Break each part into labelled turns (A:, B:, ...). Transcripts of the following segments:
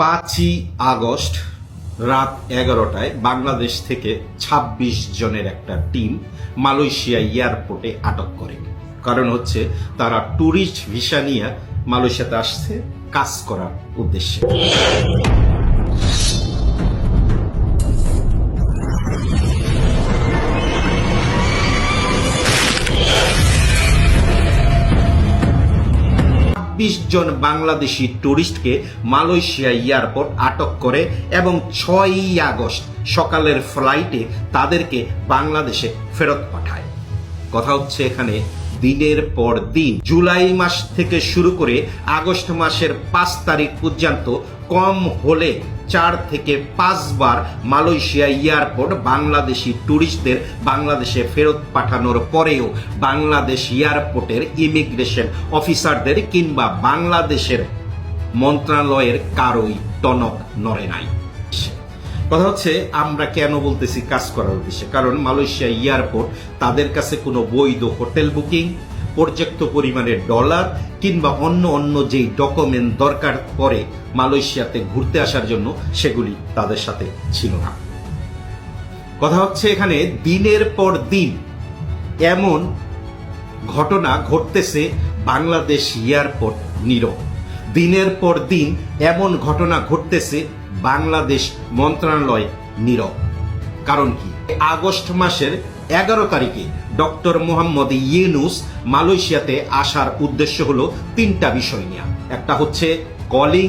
A: 5ই August রাত 11টায় বাংলাদেশ থেকে ২৬ জনের একটা টিম মালয়েশিয়া এয়ারপোর্টে আটক করে। কারণ হচ্ছে তারা ট্যুরিস্ট ভিসা নিয়ে মালয়েশিয়াতে আসছে কাজ করার উদ্দেশ্যে। জন বাংলাদেশি টুরিস্টকে মালয়েশিয়া এয়ারপোর্ট আটক করে এবং 6ই আগস্ট সকালের ফ্লাইটে তাদেরকে বাংলাদেশে ফেরত পাঠায়। কথা হচ্ছে এখানে দিনের পর দিন জুলাই মাস থেকে শুরু করে আগস্ট মাসের 5 তারিখ পর্যন্ত কম হলে 4 থেকে 5 বার মালয়েশিয়া এয়ারপোর্ট বাংলাদেশি ট্যুরিস্টদের বাংলাদেশে ফেরত পাঠানোর পরেও বাংলাদেশ এয়ারপোর্টের ইমিগ্রেশন অফিসারদের কিংবা বাংলাদেশের মন্ত্রণালয়ের কারোই টনক নড়ে নাই। কথা হচ্ছে আমরা কেন বলতেছি কাজ করার উদ্দেশ্যে, কারণ মালয়েশিয়া এয়ারপোর্ট তাদের কাছে কোনো বৈধ হোটেল বুকিং, পর্যাপ্ত পরিমাণে ডলার কিংবা অন্য যেই ডকুমেন্ট দরকার পড়ে মালয়েশিয়াতে ঘুরতে আসার জন্য সেগুলি তাদের সাথে ছিল না। কথা হচ্ছে এখানে দিনের পর দিন এমন ঘটনা ঘটতেছে, বাংলাদেশ এয়ারপোর্ট নীরব। দিনের পর দিন এমন ঘটনা ঘটতেছে, বাংলাদেশ মন্ত্রণালয় নীরব। কারণ কি? আগস্ট মাসের 11 তারিখে ডক্টর মোহাম্মদ ইউনূস মালয়েশিয়াতে আসার উদ্দেশ্য হলো 3টা বিষয় নিয়ে। একটা হচ্ছে কলিং,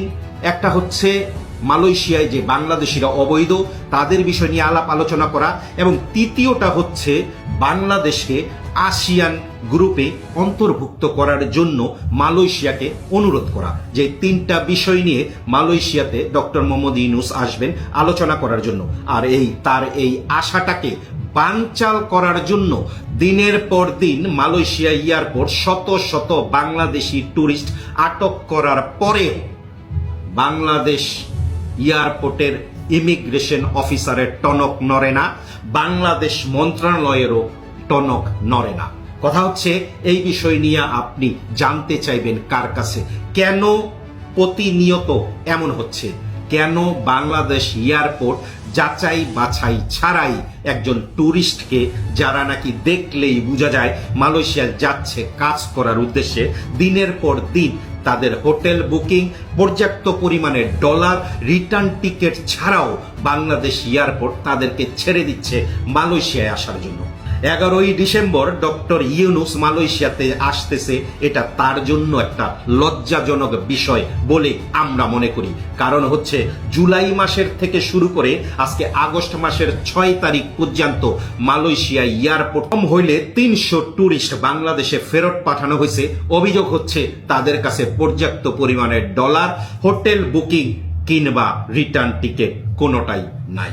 A: একটা হচ্ছে মালয়েশিয়ায় যে বাংলাদেশিরা অবৈধ তাদের বিষয় নিয়ে আলাপ আলোচনা করা, এবং তৃতীয়টা হচ্ছে বাংলাদেশকে আসিয়ান গ্রুপে অন্তর্ভুক্ত করার জন্য মালয়েশিয়াকে অনুরোধ করা। যে 3টা বিষয় নিয়ে মালয়েশিয়াতে ডক্টর মোহাম্মদ ইউনূস আসবেন আলোচনা করার জন্য। আর তার এই আশাটাকে বানচাল করার জন্য দিনের পর দিন মালয়েশিয়া এয়ারপোর্ট শত শত বাংলাদেশি ট্যুরিস্ট আটক করার পরেও বাংলাদেশ এয়ারপোর্টের ইমিগ্রেশন অফিসারের টনক নড়ে না, বাংলাদেশ মন্ত্রণালয়েরও টনক নড়ে না। কথা হচ্ছে এই বিষয় নিয়ে আপনি জানতে চাইবেন কার কাছে, কেন প্রতিনিয়ত এমন হচ্ছে, কেন বাংলাদেশ এয়ারপোর্ট যাচাই বাছাই ছাড়াই একজন ট্যুরিস্টকে, যারা নাকি দেখলেই বোঝা যায় মালয়েশিয়া যাচ্ছে কাজ করার উদ্দেশ্যে, দিনের পর দিন তাদের হোটেল বুকিং, পর্যাপ্ত পরিমাণে ডলার, রিটার্ন টিকিট ছাড়াও বাংলাদেশ এয়ারপোর্ট তাদেরকে ছেড়ে দিচ্ছে মালয়েশিয়ায় আসার জন্য। 11ই ডিসেম্বর ডক্টর ইউনূস মালয়েশিয়াতে আসতেছে, এটা তার জন্য একটা লজ্জাজনক বিষয় বলে আমরা মনে করি। কারণ হচ্ছে জুলাই মাসের থেকে শুরু করে আজকে আগস্ট মাসের 6 তারিখ পর্যন্ত মালয়েশিয়া এয়ারপোর্ট কম হইলে 300 ট্যুরিস্ট বাংলাদেশে ফেরত পাঠানো হয়েছে। অভিযোগ হচ্ছে তাদের কাছে পর্যাপ্ত পরিমাণে ডলার, হোটেল বুকিং কিংবা রিটার্ন টিকিট কোনোটাই নাই।